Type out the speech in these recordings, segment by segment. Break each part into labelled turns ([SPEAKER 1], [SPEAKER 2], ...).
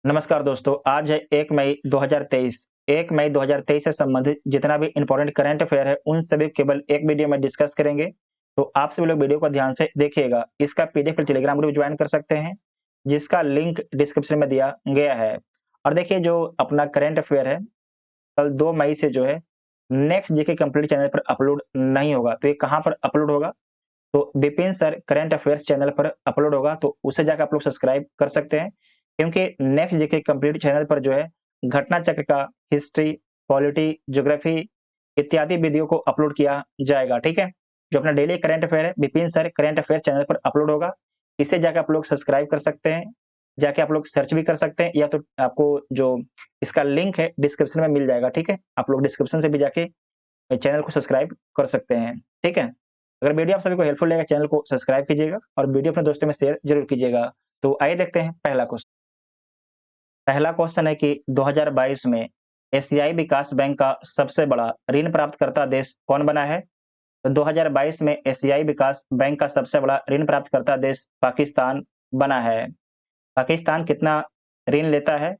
[SPEAKER 1] नमस्कार दोस्तों, आज है 1 मई 2023। 1 मई 2023 से संबंधित जितना भी इम्पोर्टेंट करंट अफेयर है, उन सभी को केवल एक वीडियो में डिस्कस करेंगे। तो आप सभी लोग वीडियो को ध्यान से देखिएगा। इसका पीडीएफ टेलीग्राम ग्रुप ज्वाइन कर सकते हैं, जिसका लिंक डिस्क्रिप्शन में दिया गया है। और देखिए, जो अपना करंट अफेयर है, कल 2 मई से जो है नेक्स्ट जीके कंप्लीट चैनल पर अपलोड नहीं होगा। तो ये कहाँ पर अपलोड होगा? तो Vipin sir current affairs channel पर अपलोड होगा, तो उसे जाकर आप लोग सब्सक्राइब कर सकते हैं। क्योंकि नेक्स्ट जीके कंप्लीट चैनल पर जो है घटना चक्र का हिस्ट्री, पॉलिटी, ज्योग्राफी इत्यादि वीडियो को अपलोड किया जाएगा। ठीक है, जो अपना डेली करंट अफेयर है Vipin sir current affair channel पर अपलोड होगा। इसे जाकर आप लोग सब्सक्राइब कर सकते हैं, जाके आप लोग सर्च भी कर सकते हैं, या तो आपको जो इसका लिंक है डिस्क्रिप्शन में मिल जाएगा। ठीक है, आप लोग डिस्क्रिप्शन से भी जाके चैनल को सब्सक्राइब कर सकते हैं। ठीक है, अगर वीडियो आप सभी को हेल्पफुल लगेगा, चैनल को सब्सक्राइब कीजिएगा और वीडियो अपने दोस्तों में शेयर जरूर कीजिएगा। तो आइए देखते हैं पहला क्वेश्चन। पहला क्वेश्चन है कि 2022 में एशियाई विकास बैंक का सबसे बड़ा ऋण प्राप्तकर्ता देश कौन बना है? तो 2022 में एशियाई विकास बैंक का सबसे बड़ा ऋण प्राप्तकर्ता देश पाकिस्तान बना है। पाकिस्तान कितना ऋण लेता है?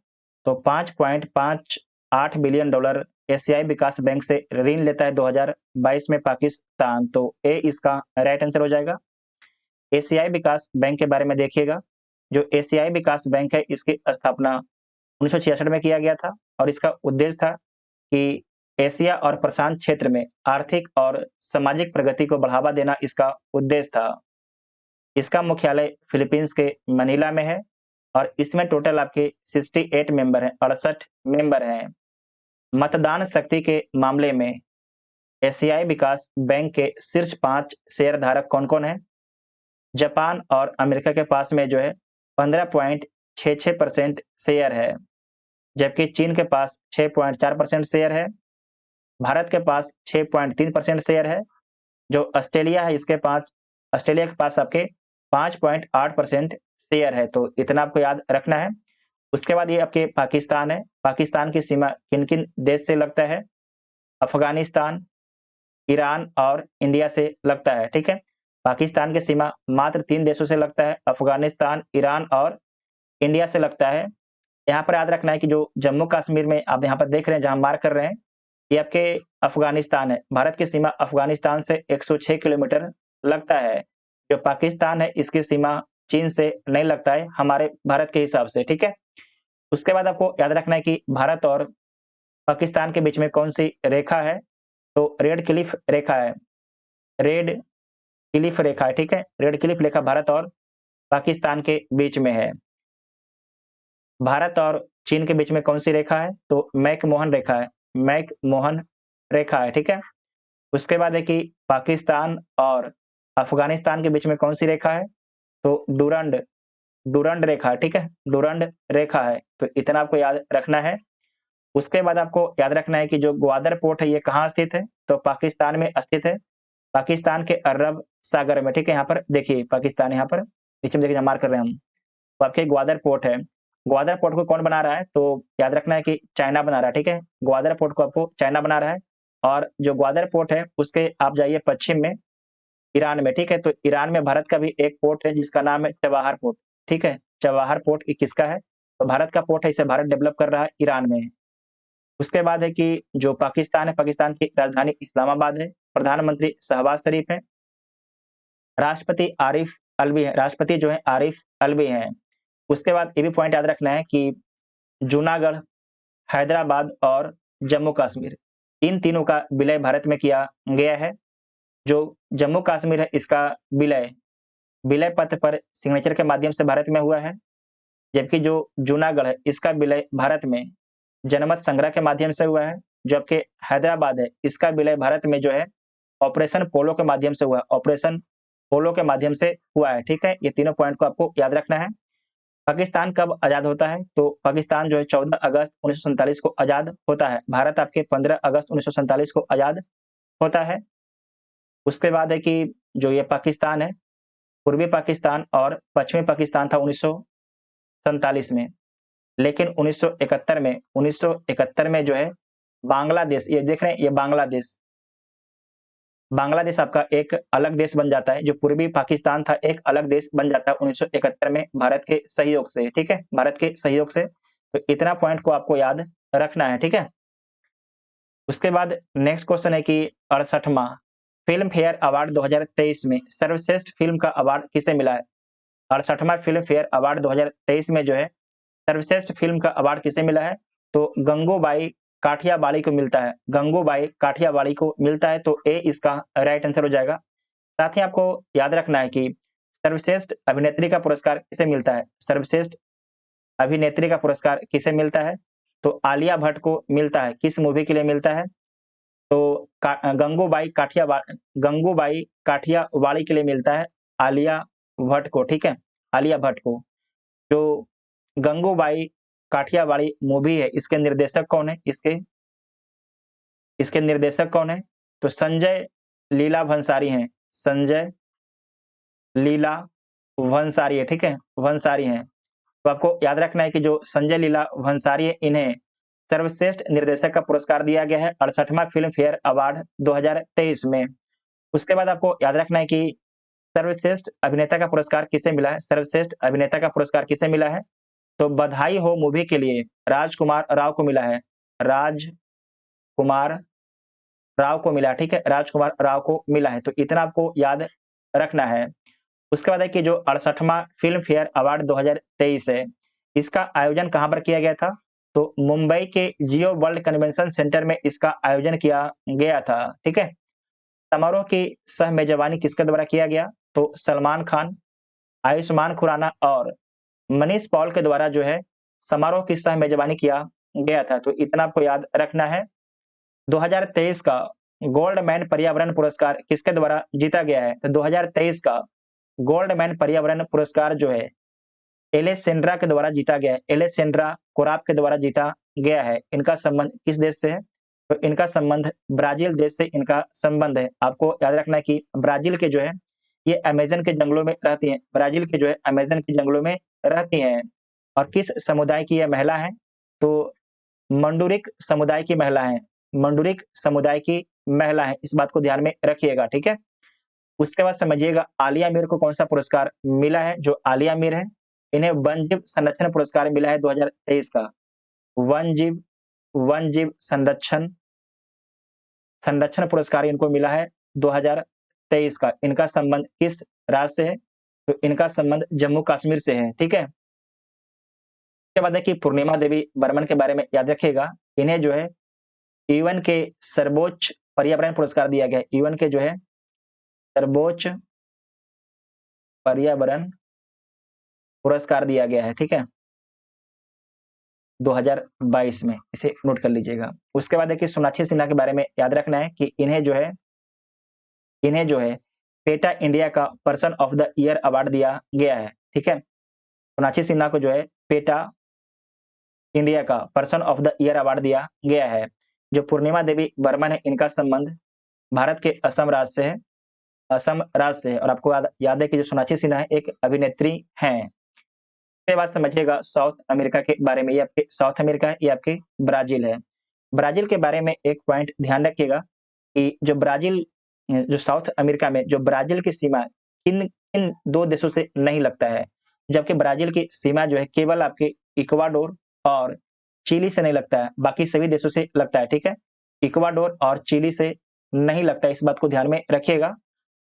[SPEAKER 1] तो $5.58 बिलियन एशियाई विकास बैंक से ऋण लेता है 2022 में पाकिस्तान। तो ए इसका राइट आंसर हो जाएगा। एशियाई विकास बैंक के बारे में देखिएगा। जो एशियाई विकास बैंक है, इसकी स्थापना 1966 में किया गया था और इसका उद्देश्य था कि एशिया और प्रशांत क्षेत्र में आर्थिक और सामाजिक प्रगति को बढ़ावा देना इसका उद्देश्य था। इसका मुख्यालय फिलीपींस के मनीला में है और इसमें टोटल आपके 68 मेंबर हैं, 68 मेंबर हैं। मतदान शक्ति के मामले में एशियाई विकास बैंक के शीर्ष 5 शेयर धारक कौन-कौन हैं? जापान और अमेरिका के पास में जो है 15.66% शेयर है, जबकि चीन के पास 6.4% शेयर है। भारत के पास 6.3% शेयर है। जो ऑस्ट्रेलिया है, ऑस्ट्रेलिया के पास आपके 5.8% शेयर है। तो इतना आपको याद रखना है। उसके बाद ये आपके पाकिस्तान है। पाकिस्तान की सीमा किन-किन देश से लगता है? अफगानिस्तान, ईरान और इंडिया से लगता है। ठीक है, पाकिस्तान की सीमा मात्र 3 देशों से लगता है, अफगानिस्तान, ईरान और इंडिया से लगता है। यहाँ पर याद रखना है कि जो जम्मू कश्मीर में आप यहाँ पर देख रहे हैं, जहाँ मार्क कर रहे हैं, ये आपके अफगानिस्तान है। भारत की सीमा अफगानिस्तान से 106 किलोमीटर लगता है। जो पाकिस्तान है, इसकी सीमा चीन से नहीं लगता है हमारे भारत के हिसाब से। ठीक है, उसके बाद आपको याद रखना है कि भारत और पाकिस्तान के बीच में कौन सी रेखा है? तो रेड क्लिफ रेखा है। रेड क्लिफ रेखा है। ठीक है, रेड क्लिफ रेखा भारत और पाकिस्तान के बीच में है। भारत और चीन के बीच में कौन सी रेखा है? तो मैकमोहन रेखा है। मैकमोहन रेखा है। ठीक है, उसके बाद है कि पाकिस्तान और अफगानिस्तान के बीच में कौन सी रेखा है? तो डूरंड डूरंड रेखा। ठीक है, डूरंड रेखा है। तो इतना आपको याद रखना है। उसके बाद आपको याद रखना है कि जो ग्वादर पोर्ट है, ये कहाँ स्थित है? तो पाकिस्तान में स्थित है, पाकिस्तान के अरब सागर में। ठीक है, यहाँ पर देखिए पाकिस्तान, यहाँ पर नीचे में देखिए मार्क कर रहे हैं हम। तो आपके ग्वादर पोर्ट है। ग्वादर पोर्ट को कौन बना रहा है? तो याद रखना है कि चाइना बना रहा है। ठीक है, ग्वादर पोर्ट को आपको चाइना बना रहा है। और जो ग्वादर पोर्ट है, उसके आप जाइए पश्चिम में, ईरान में। ठीक है, तो ईरान में भारत का भी एक पोर्ट है जिसका नाम है चबाहार पोर्ट। ठीक है, चबाहार पोर्ट ये किसका है? तो भारत का पोर्ट है, इसे भारत डेवलप कर रहा है, ईरान में। उसके बाद है कि जो पाकिस्तान है, पाकिस्तान की राजधानी इस्लामाबाद है, प्रधानमंत्री शहबाज शरीफ है, राष्ट्रपति आरिफ अलवी है, राष्ट्रपति जो है आरिफ अलवी हैं। उसके बाद ये भी पॉइंट याद रखना है कि जूनागढ़, हैदराबाद और जम्मू कश्मीर, इन तीनों का विलय भारत में किया गया है। जो जम्मू कश्मीर है, इसका विलय विलय पत्र पर सिग्नेचर के माध्यम से भारत में हुआ है, जबकि जो जूनागढ़ है, इसका विलय भारत में जनमत संग्रह के माध्यम से हुआ है। जो आपके हैदराबाद है, इसका विलय भारत में जो है ऑपरेशन पोलो के माध्यम से हुआ है, ऑपरेशन पोलो के माध्यम से हुआ है। ठीक है, ये तीनों पॉइंट को आपको याद रखना है। पाकिस्तान कब आजाद होता है? तो पाकिस्तान जो है 14 अगस्त 1947 को आजाद होता है। भारत आपके 15 अगस्त 1947 को आजाद होता है। उसके बाद है कि जो ये पाकिस्तान है, पूर्वी पाकिस्तान और पश्चिमी पाकिस्तान था 1947 में। लेकिन 1971 में जो है बांग्लादेश, ये देख रहे हैं, ये बांग्लादेश बांग्लादेश आपका एक अलग देश बन जाता है। जो पूर्वी पाकिस्तान था, एक अलग देश बन जाता है 1971 में भारत के सहयोग से। ठीक है, भारत के सहयोग से तो इतना पॉइंट को आपको याद रखना है, ठीक है। उसके बाद नेक्स्ट क्वेश्चन है कि 68वां फिल्म फेयर अवार्ड 2023 में सर्वश्रेष्ठ फिल्म का अवार्ड किसे मिला है। 68वां फिल्म फेयर अवार्ड 2023 में जो है सर्वश्रेष्ठ फिल्म का अवार्ड किसे मिला है, तो गंगूबाई काठियावाड़ी को मिलता है। गंगूबाई काठियावाड़ी को मिलता है, तो ए इसका राइट आंसर हो जाएगा। साथ ही आपको याद रखना है कि सर्वश्रेष्ठ अभिनेत्री का पुरस्कार किसे मिलता है। सर्वश्रेष्ठ अभिनेत्री का पुरस्कार किसे मिलता है, तो आलिया भट्ट को मिलता है। किस मूवी के लिए मिलता है, तो गंगूबाई काठियावाड़ी के लिए मिलता है आलिया भट्ट को, ठीक है, आलिया भट्ट को। जो गंगूबाई काठियावाड़ी मूवी है, इसके निर्देशक कौन है, इसके निर्देशक कौन है, तो संजय लीला भंसारी हैं। संजय लीला भंसारी है, ठीक है, भंसारी हैं। तो आपको याद रखना है कि जो संजय लीला भंसारी है, इन्हें सर्वश्रेष्ठ निर्देशक का पुरस्कार दिया गया है 68वां फिल्म फेयर अवार्ड 2023 में। उसके बाद आपको याद रखना है कि सर्वश्रेष्ठ अभिनेता का पुरस्कार किसे मिला है। सर्वश्रेष्ठ अभिनेता का पुरस्कार किसे मिला है, तो बधाई हो मूवी के लिए राजकुमार राव को मिला है। राजकुमार राव को मिला, ठीक है, राजकुमार राव को मिला है। तो इतना आपको याद रखना है। उसके बाद है कि जो 68वां फिल्म फेयर अवार्ड 2023 है, इसका आयोजन कहां पर किया गया था, तो मुंबई के जियो वर्ल्ड कन्वेंशन सेंटर में इसका आयोजन किया गया था, ठीक है। समारोह की सह मेजबानी किसके द्वारा किया गया, तो सलमान खान, आयुष्मान खुराना और मनीष पॉल के द्वारा जो है समारोह की सह मेजबानी किया गया था। तो इतना आपको याद रखना है। 2023 का गोल्ड मैन पर्यावरण पुरस्कार किसके द्वारा जीता गया है, तो 2023 का गोल्ड मैन पर्यावरण पुरस्कार जो है एलेसेंड्रा के द्वारा जीता गया है। एलेसेंड्रा कोराप के द्वारा जीता गया है। इनका संबंध किस देश से है, तो इनका संबंध ब्राजील देश से इनका संबंध है। आपको याद रखना है कि ब्राजील के जो है ये अमेजन के जंगलों में रहती हैं। ब्राजील के जो है अमेजन के जंगलों में रहती हैं। और किस समुदाय की यह महिला है, तो मंडूरिक समुदाय की महिला है। मंडूरिक समुदाय की महिला है, इस बात को ध्यान में रखिएगा, ठीक है। उसके बाद समझिएगा आलिया मीर को कौन सा पुरस्कार मिला है। जो आलिया मीर है, इन्हें वन्यजीव संरक्षण पुरस्कार मिला है 2023 का। वन्यजीव संरक्षण संरक्षण पुरस्कार इनको मिला है 2023 का। इनका संबंध किस राज्य से है, तो इनका संबंध जम्मू कश्मीर से है, ठीक है। इसके बाद है कि पूर्णिमा देवी बर्मन के बारे में याद रखिएगा। इन्हें जो है यूएन के सर्वोच्च पर्यावरण पुरस्कार दिया गया है। यूएन के जो है सर्वोच्च पर्यावरण पुरस्कार दिया गया है, ठीक है, 2022 में, इसे नोट कर लीजिएगा। उसके बाद देखिए सोनाक्षी सिन्हा के बारे में याद रखना है कि इन्हें जो है पेटा इंडिया का person of the year award दिया गया है, ठीक है। सोनाक्षी सिन्हा को जो है पेटा इंडिया का person of the year award दिया गया है। जो पूर्णिमा देवी बर्मन है, इनका संबंध भारत के असम राज्य से है। असम राज्य से है। और आपको याद है कि जो सोनाक्षी सिन्हा है एक अभिनेत्री हैं। इसके बाद समझिएगा साउथ अमेरिका के बारे में। ये आपके साउथ अमेरिका है, ये आपके ब्राजील है। ब्राजील के बारे में एक पॉइंट ध्यान रखिएगा कि जो साउथ अमेरिका में जो ब्राजील की सीमा किन किन दो देशों से नहीं लगता है, जबकि ब्राजील की सीमा जो है केवल आपके इक्वाडोर और चिली से नहीं लगता है, बाकी सभी देशों से लगता है, ठीक है। इक्वाडोर और चिली से नहीं लगता है, इस बात को ध्यान में रखिएगा।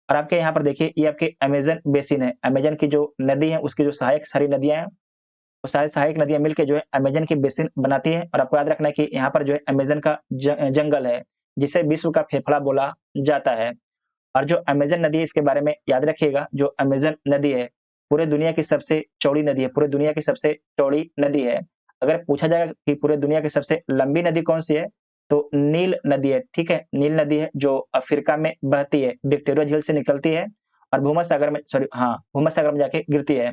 [SPEAKER 1] और आपके यहाँ पर देखिए ये आपके अमेजन बेसिन है। अमेजन की जो नदी है उसकी जो सहायक सारी नदियां हैं, वो सारी सहायक नदियां मिलकर जो है अमेजन की बेसिन बनाती है। और आपको याद रखना है कि यहाँ पर जो है अमेजन का जंगल है, जिसे विश्व का फेफड़ा बोला जाता है। और जो अमेजन नदी है इसके बारे में याद रखिएगा। जो अमेजन नदी है पूरे दुनिया की सबसे चौड़ी नदी है, पूरे दुनिया की सबसे चौड़ी नदी है। अगर पूछा जाएगा कि पूरे दुनिया की सबसे लंबी नदी कौन सी है, तो नील नदी है, ठीक है। नील नदी है जो अफ्रीका में बहती है, विक्टोरिया झील से निकलती है और भूमध्य सागर में जाके गिरती है।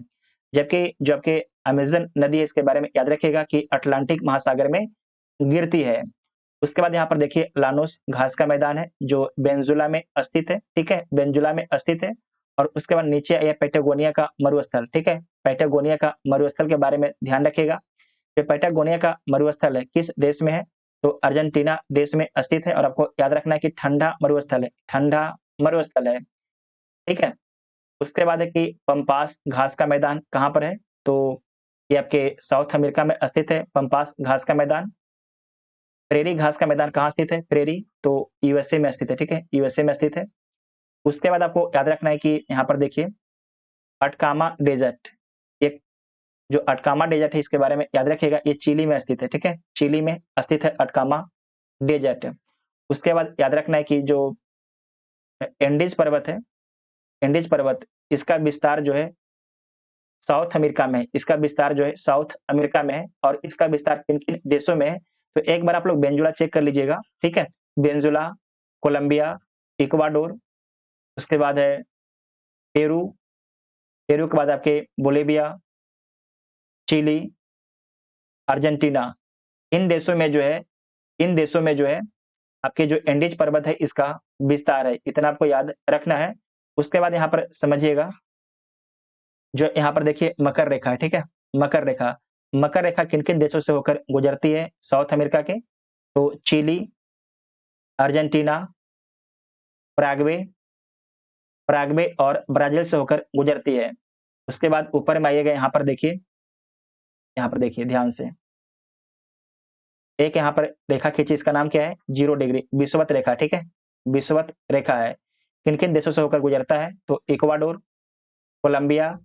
[SPEAKER 1] जबकि जो आपके अमेजन नदी है इसके बारे में याद रखिएगा कि अटलांटिक महासागर में गिरती है। उसके बाद यहाँ पर देखिए लानोस घास का मैदान है जो वेनेजुला में स्थित है, ठीक है, वेनेजुला में स्थित है। और उसके बाद नीचे है पैटागोनिया का मरुस्थल, ठीक है। पैटागोनिया का मरुस्थल के बारे में ध्यान रखिएगा। जो पैटागोनिया का मरुस्थल है किस देश में है, तो अर्जेंटीना देश में स्थित है। और आपको याद रखना है कि ठंडा मरुस्थल है, ठीक है। उसके बाद है कि पंपास घास का मैदान कहाँ पर है, तो ये आपके साउथ अमेरिका में स्थित है। पंपास घास का मैदान। प्रेरी घास का मैदान कहाँ स्थित है? प्रेरी तो यूएसए में स्थित है, ठीक है, यूएसए में स्थित है। उसके बाद आपको याद रखना है कि यहाँ पर देखिए अटकामा डेजर्ट, एक जो अटकामा डेजर्ट है इसके बारे में याद रखिएगा, ये चिली में स्थित है, ठीक है, चिली में स्थित है अटकामा डेजर्ट। उसके बाद याद रखना है कि जो एंडीज पर्वत है, एंडीज पर्वत, इसका विस्तार जो है साउथ अमेरिका में है, इसका विस्तार जो है साउथ अमेरिका में है। और इसका विस्तार किन किन देशों में है? तो एक बार आप लोग वेनेजुला चेक कर लीजिएगा, ठीक है, वेनेजुला, कोलंबिया, इक्वाडोर, उसके बाद है पेरू, पेरू के बाद आपके बोलिविया, चिली, अर्जेंटीना। इन देशों में जो है, इन देशों में जो है आपके जो एंडीज पर्वत है इसका विस्तार है, इतना आपको याद रखना है। उसके बाद यहाँ पर समझिएगा, जो यहाँ पर देखिए मकर रेखा है, ठीक है, मकर रेखा, मकर रेखा किन किन देशों से होकर गुजरती है साउथ अमेरिका के? तो चिली, अर्जेंटीना, पराग्वे, पराग्वे और ब्राजील से होकर गुजरती है। उसके बाद ऊपर में आइएगा, यहाँ पर देखिए, यहाँ पर देखिए ध्यान से, एक यहाँ पर रेखा खींची, इसका नाम क्या है? 0 डिग्री, विषुवत रेखा, ठीक है, विषुवत रेखा है। किन किन देशों से होकर गुजरता है? तो इक्वाडोर, कोलंबिया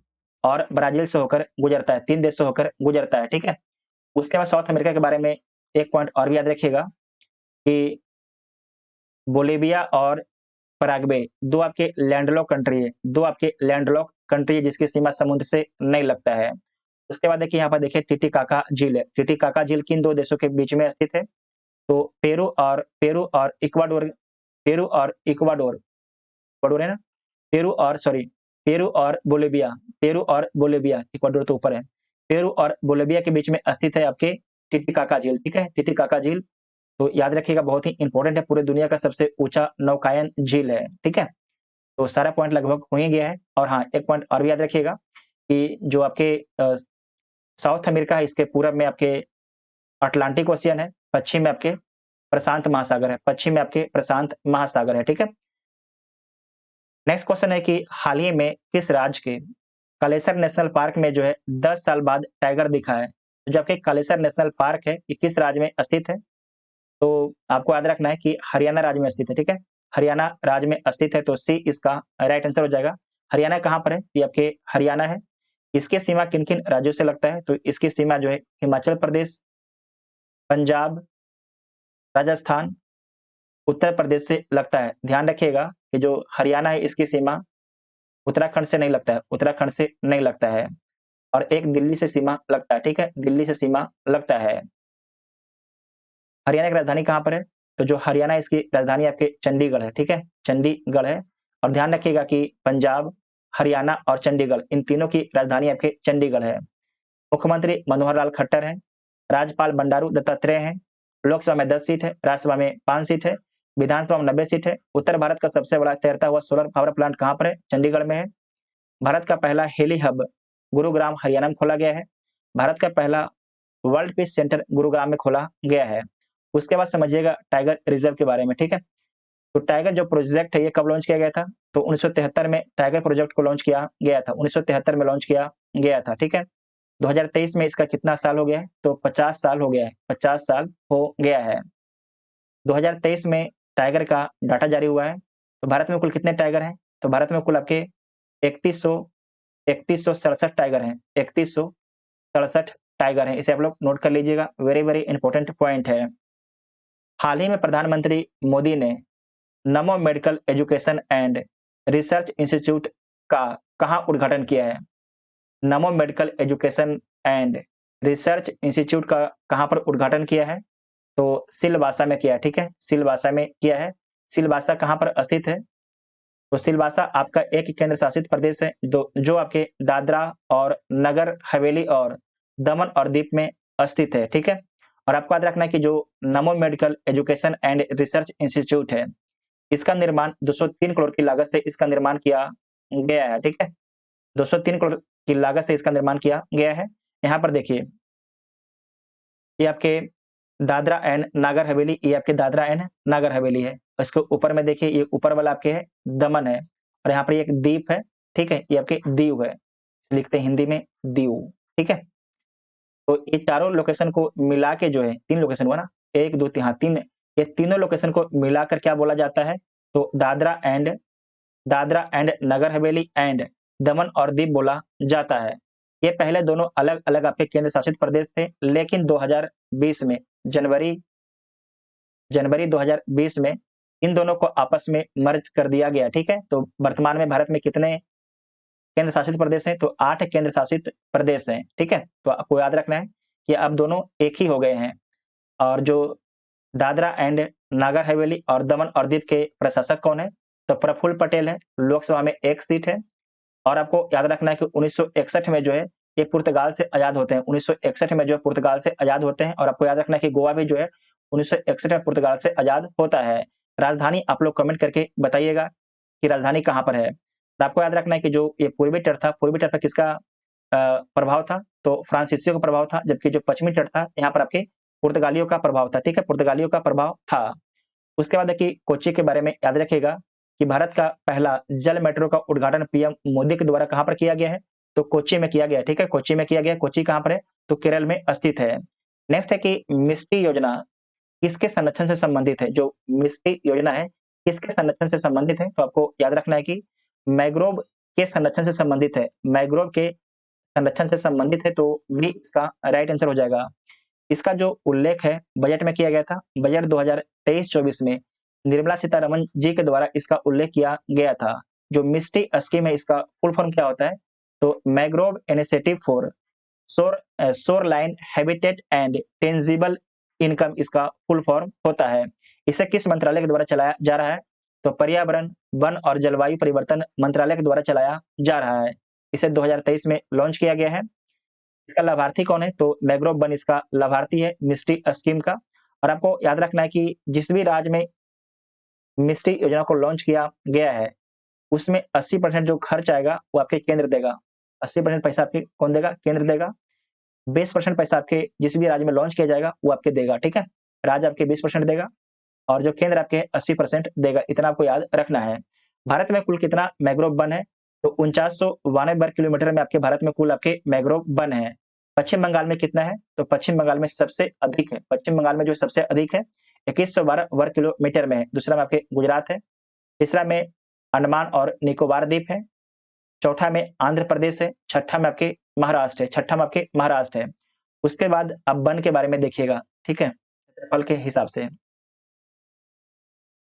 [SPEAKER 1] और ब्राजील से होकर गुजरता है, 3 देश से होकर गुजरता है, ठीक है। उसके बाद साउथ अमेरिका के बारे में एक पॉइंट और भी याद रखिएगा कि बोलिविया और पराग्वे दो आपके लैंडलॉक कंट्री है, दो आपके लैंडलॉक कंट्री है जिसकी सीमा समुद्र से नहीं लगता है। उसके बाद देखिए यहाँ पर देखिए टिटिकाका झील है, टिटिकाका झील किन दो देशों के बीच में स्थित है? तो पेरू और इक्वाडोर, पेरू और इक्वाडोर, इक्वाडोर है ना, पेरू और सॉरी, पेरू और बोलिविया, पेरू और बोलिविया, इक्वाडोर तो ऊपर है, पेरू और बोलिविया के बीच में स्थित है आपके टिटिकाका झील, ठीक है, टिटिकाका झील। तो याद रखिएगा बहुत ही इंपॉर्टेंट है, पूरे दुनिया का सबसे ऊंचा नौकायन झील है, ठीक है। तो सारा पॉइंट लगभग हो ही गया है। और हाँ, एक पॉइंट और भी याद रखिएगा कि जो आपके साउथ अमेरिका है इसके पूरब में आपके अटलांटिक ओशियन है, पश्चिम में आपके प्रशांत महासागर है, पश्चिम में आपके प्रशांत महासागर है, ठीक है। नेक्स्ट क्वेश्चन है कि हाल ही में किस राज्य के कालेसर नेशनल पार्क में जो है 10 साल बाद टाइगर दिखा है? जो आपके कालेसर नेशनल पार्क है ये किस राज्य में स्थित है? तो आपको याद रखना है कि हरियाणा राज्य में स्थित है, ठीक है, हरियाणा राज्य में स्थित है। तो सी इसका राइट आंसर हो जाएगा। हरियाणा कहाँ पर है? ये आपके हरियाणा है। इसकी सीमा किन किन राज्यों से लगता है? तो इसकी सीमा जो है हिमाचल प्रदेश, पंजाब, राजस्थान, उत्तर प्रदेश से लगता है। ध्यान रखिएगा कि जो हरियाणा है इसकी सीमा उत्तराखंड से नहीं लगता है, उत्तराखंड से नहीं लगता है। और एक दिल्ली से सीमा लगता है, ठीक है, दिल्ली से सीमा लगता है। हरियाणा की राजधानी कहाँ पर है? तो जो हरियाणा इसकी राजधानी आपके चंडीगढ़ है, ठीक है, चंडीगढ़ है। और ध्यान रखिएगा कि पंजाब, हरियाणा और चंडीगढ़ इन तीनों की राजधानी आपके चंडीगढ़ है। मुख्यमंत्री मनोहर लाल खट्टर हैं, राज्यपाल बंडारू दत्तात्रेय हैं। लोकसभा में 10 सीट है, राज्यसभा में 5 सीट है, विधानसभा में 90 सीट है। उत्तर भारत का सबसे बड़ा तैरता हुआ सोलर पावर प्लांट कहाँ पर है? चंडीगढ़ में है। भारत का पहला हेली हब गुरुग्राम हरियाणा में खोला गया है। भारत का पहला वर्ल्ड पीस सेंटर गुरुग्राम में खोला गया है। उसके बाद समझिएगा टाइगर रिजर्व के बारे में, ठीक है। तो टाइगर जो प्रोजेक्ट है ये कब लॉन्च किया गया था? तो 1973 में टाइगर प्रोजेक्ट को लॉन्च किया गया था, 1973 में लॉन्च किया गया था, ठीक है। 2023 में इसका कितना साल हो गया है? तो 50 साल हो गया है, 50 साल हो गया है। 2023 में टाइगर का डाटा जारी हुआ है। तो भारत में कुल कितने टाइगर हैं? तो भारत में कुल आपके 3167 टाइगर हैं, 3167 टाइगर हैं। इसे आप लोग नोट कर लीजिएगा, वेरी वेरी इंपॉर्टेंट पॉइंट है। हाल ही में प्रधानमंत्री मोदी ने नमो medical education and research institute का कहाँ उद्घाटन किया है? नमो medical education and research institute का कहाँ पर उद्घाटन किया है? तो सिलवासा में किया है, ठीक है, सिलवासा में किया है। सिलवासा कहाँ पर स्थित है? तो सिलवासा आपका एक केंद्र शासित प्रदेश है जो आपके दादरा और नगर हवेली और दमन और दीप में स्थित है, ठीक है। और आपको याद रखना है कि जो नमो medical education and research institute है इसका निर्माण 203 करोड़ की लागत से इसका निर्माण किया गया है, ठीक है, 203 करोड़ की लागत से इसका निर्माण किया गया है। यहाँ पर देखिए ये आपके दादरा एंड नागर हवेली, ये आपके दादरा एंड नागर हवेली है। इसके ऊपर में देखिए ये ऊपर वाला आपके है दमन है, और यहाँ पर एक द्वीप है, ठीक है, ये आपके दीव है, लिखते हैं हिंदी में दीव, ठीक है। तो ये चारों लोकेशन को मिला के जो है 3 लोकेशन हुआ ना, 1, 2, 3, हाँ 3, ये तीनों लोकेशन को मिलाकर क्या बोला जाता है? तो दादरा एंड नगर हवेली एंड दमन और दीव बोला जाता है। ये पहले दोनों अलग-अलग आपके केंद्र शासित प्रदेश थे, लेकिन 2020 में जनवरी 2020 में इन दोनों को आपस में मर्ज कर दिया गया, ठीक है? तो वर्तमान में भारत में कितने केंद्र शासित प्रदेश हैं? तो 8 केंद्र शासित प्रदेश हैं, ठीक है? तो आपको याद रखना है कि अब दोनों एक ही हो गए हैं और जो दादरा एंड नागर हवेली और दमन और दीव के प्रशासक कौन है? तो प्रफुल्ल पटेल है, लोकसभा में 1 सीट है और आपको याद रखना है कि 1961 में जो है ये पुर्तगाल से आज़ाद होते हैं। 1961 में जो है पुर्तगाल से आज़ाद होते हैं और आपको याद रखना है कि गोवा भी जो है 1961 में पुर्तगाल से आज़ाद होता है। राजधानी आप लोग कमेंट करके बताइएगा कि राजधानी कहाँ पर है? और आपको याद रखना है कि जो ये पूर्वी तट पर किसका प्रभाव था? तो फ्रांसीसियों का प्रभाव था, जबकि जो पश्चिमी तट था यहाँ पर आपके पुर्तगालियों का प्रभाव था, ठीक है? पुर्तगालियों का प्रभाव था। उसके बाद देखिए कोच्चि के बारे में याद रखिएगा कि भारत का पहला जल मेट्रो का उद्घाटन पीएम मोदी के द्वारा कहाँ पर किया गया है? तो कोच्चि में किया गया है, ठीक है? कोच्चि में किया गया है। कोच्चि कहाँ पर है? तो केरल में स्थित है। नेक्स्ट है कि मिस्टी योजना किसके संरक्षण से संबंधित है? जो मिस्टी योजना है, किसके संरक्षण से संबंधित है? तो आपको याद रखना है कि मैंग्रोव के संरक्षण से संबंधित है। मैंग्रोव के संरक्षण से संबंधित है, तो बी इसका राइट आंसर हो जाएगा। इसका जो उल्लेख है बजट में किया गया था, बजट 2023-24 में निर्मला सीतारमण जी के द्वारा इसका उल्लेख किया गया था। जो मिस्टी स्कीम है इसका फुल फॉर्म क्या होता है? तो mangrove initiative for shoreline habitat and tangible income इसका फुल फॉर्म होता है। इसे किस मंत्रालय के द्वारा चलाया जा रहा है? तो पर्यावरण, वन और जलवायु परिवर्तन मंत्रालय के द्वारा चलाया जा रहा है। इसे 2023 में लॉन्च किया गया है। इसका लाभार्थी कौन है? तो मैंग्रोव वन इसका लाभार्थी है मिस्टी स्कीम का। और आपको याद रखना है कि जिस भी राज्य में मिस्टी योजना को लॉन्च किया गया है, उसमें 80% जो खर्च आएगा वो आपके केंद्र देगा। 80% पैसा आपके कौन देगा? केंद्र देगा। 20% पैसा आपके जिस भी राज्य में लॉन्च किया जाएगा वो आपके देगा, ठीक है? राज्य आपके 20% देगा और जो केंद्र आपके 80% देगा, इतना आपको याद रखना है। भारत में कुल कितना मैंग्रोव वन है? तो 4992 वर्ग किलोमीटर में आपके भारत में कुल आपके मैंग्रोव वन है। पश्चिम बंगाल में कितना है? तो पश्चिम बंगाल में सबसे अधिक है। पश्चिम बंगाल में जो सबसे अधिक है 2112 वर्ग किलोमीटर में है। दूसरा में आपके गुजरात है, तीसरा में अंडमान और निकोबार द्वीप है, चौथा में आंध्र प्रदेश है, छठा में आपके महाराष्ट्र है। उसके बाद अब वन के बारे में देखिएगा, ठीक है? क्षेत्रफल के हिसाब से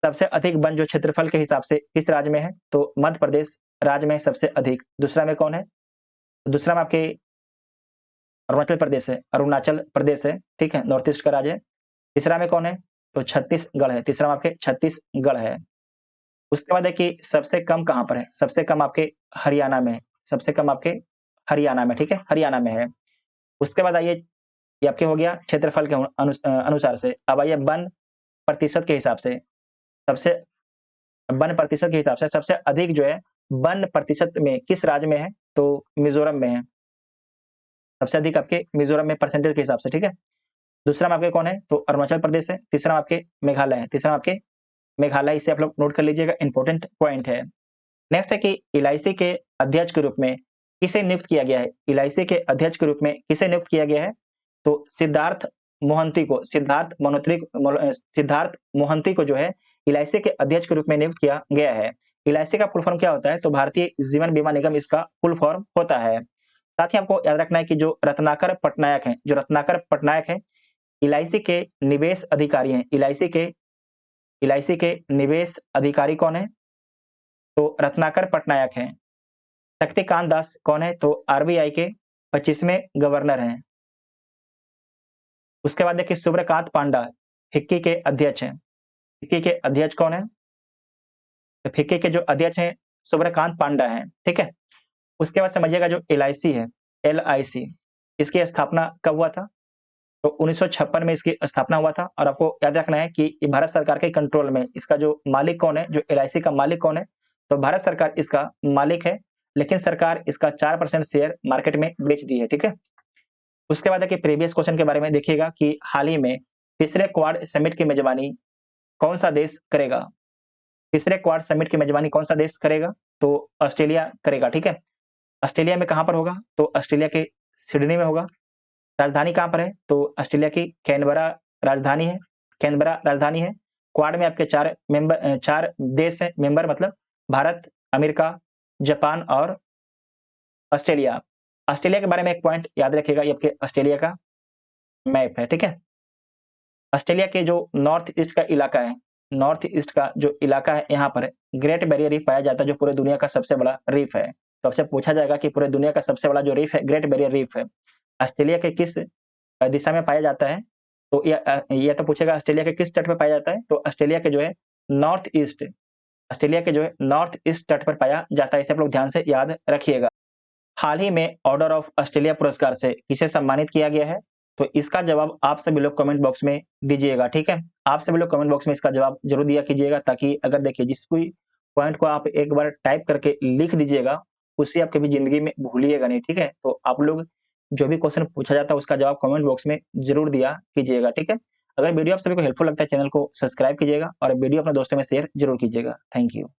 [SPEAKER 1] सबसे अधिक वन जो क्षेत्रफल के हिसाब से किस राज्य में है? तो मध्य प्रदेश राज्य में सबसे अधिक। दूसरा में कौन है? दूसरा में आपके अरुणाचल प्रदेश है, ठीक है? नॉर्थ ईस्ट का राज्य है। तीसरा में कौन है? तो छत्तीसगढ़ है। तीसरा में आपके छत्तीसगढ़ है। उसके बाद देखिए सबसे कम कहाँ पर है? सबसे कम आपके हरियाणा में है। सबसे कम आपके हरियाणा में, ठीक है? हरियाणा में है। उसके बाद आइए, ये आपके हो गया क्षेत्रफल के अनुसार से। अब आइए वन प्रतिशत के हिसाब से। सबसे अधिक जो है वन प्रतिशत में किस राज्य में है? तो मिजोरम में है। सबसे अधिक आपके मिजोरम में परसेंटेज के हिसाब से, ठीक है? दूसरा में आपके कौन है? तो अरुणाचल प्रदेश है। तीसरा में आपके मेघालय है। तीसरा में आपके मेघालय, इसे आप लोग नोट कर लीजिएगा, इंपॉर्टेंट पॉइंट है। नेक्स्ट है कि एलआईसी के अध्यक्ष के रूप में किसे नियुक्त किया गया है? एलआईसी के अध्यक्ष के रूप में किसे नियुक्त किया गया है? तो सिद्धार्थ मोहंती को जो है एलआईसी के अध्यक्ष के रूप में नियुक्त किया गया है। एलआईसी का फुल फॉर्म क्या होता है? तो भारतीय जीवन बीमा निगम इसका फुल फॉर्म होता है। साथ ही आपको याद रखना है कि जो रत्नाकर पटनायक हैं, एलआईसी के निवेश अधिकारी हैं। एलआईसी के निवेश अधिकारी कौन है? तो रत्नाकर पटनायक हैं। शक्तिकांत दास कौन है? तो आरबीआई के 25वें गवर्नर हैं। उसके बाद देखिए सूर्यकांत पांडा फिक्की के अध्यक्ष हैं। फिक्की के अध्यक्ष कौन है? तो फिक्की के जो अध्यक्ष हैं सूर्यकांत पांडा हैं, ठीक है? उसके बाद समझिएगा जो एलआईसी है, एलआईसी, इसकी स्थापना कब हुआ था? तो 1956 में इसकी स्थापना हुआ था। और आपको याद रखना है कि ये भारत सरकार के कंट्रोल में। इसका जो मालिक कौन है? जो एलआईसी का मालिक कौन है? तो भारत सरकार इसका मालिक है, लेकिन सरकार इसका 4% शेयर मार्केट में बेच दी है, ठीक है? उसके बाद देखिए प्रीवियस क्वेश्चन के बारे में देखिएगा कि हाल ही में तीसरे क्वाड समिट की मेजबानी कौन सा देश करेगा? तीसरे क्वाड समिट की मेजबानी कौन सा देश करेगा? तो ऑस्ट्रेलिया करेगा, ठीक है? ऑस्ट्रेलिया में कहां पर होगा? तो ऑस्ट्रेलिया के सिडनी में होगा। राजधानी कहाँ पर है? तो ऑस्ट्रेलिया की कैनबरा राजधानी है, कैनबरा राजधानी है। क्वाड में आपके 4 देश हैं मेंबर, मतलब भारत, अमेरिका, जापान और ऑस्ट्रेलिया। ऑस्ट्रेलिया के बारे में एक पॉइंट याद रखिएगा, ये आपके ऑस्ट्रेलिया का मैप है, ठीक है। ऑस्ट्रेलिया के जो नॉर्थ ईस्ट का इलाका है, नॉर्थ ईस्ट का जो इलाका है, यहाँ पर ग्रेट बैरियर रीफ पाया जाता है, जो पूरे दुनिया का सबसे बड़ा रीफ है। तो आपसे पूछा जाएगा कि पूरे दुनिया का सबसे बड़ा जो रीफ है, ग्रेट बैरियर रीफ है, ऑस्ट्रेलिया के किस दिशा में पाया जाता है? तो ये तो पूछेगा ऑस्ट्रेलिया के किस तट पर पाया जाता है? तो ऑस्ट्रेलिया के जो है नॉर्थ ईस्ट, ऑस्ट्रेलिया के जो है नॉर्थ ईस्ट तट पर पाया जाता है। इसे आप लोग ध्यान से याद रखिएगा। हाल ही में ऑर्डर ऑफ ऑस्ट्रेलिया पुरस्कार से किसे सम्मानित किया गया है? तो इसका जवाब आप सभी लोग कमेंट बॉक्स में दीजिएगा, ठीक है। आप सभी लोग कमेंट बॉक्स में इसका जवाब जरूर दिया कीजिएगा, ताकि अगर देखिए जिस कोई पॉइंट को आप एक बार टाइप करके लिख दीजिएगा, उससे आप कभी जिंदगी में भूलिएगा नहीं, ठीक है। तो आप लोग जो भी क्वेश्चन पूछा जाता है उसका जवाब कमेंट बॉक्स में जरूर दिया कीजिएगा, ठीक है। अगर वीडियो आप सभी को हेल्पफुल लगता है, चैनल को सब्सक्राइब कीजिएगा और वीडियो अपने दोस्तों में शेयर जरूर कीजिएगा। Thank you.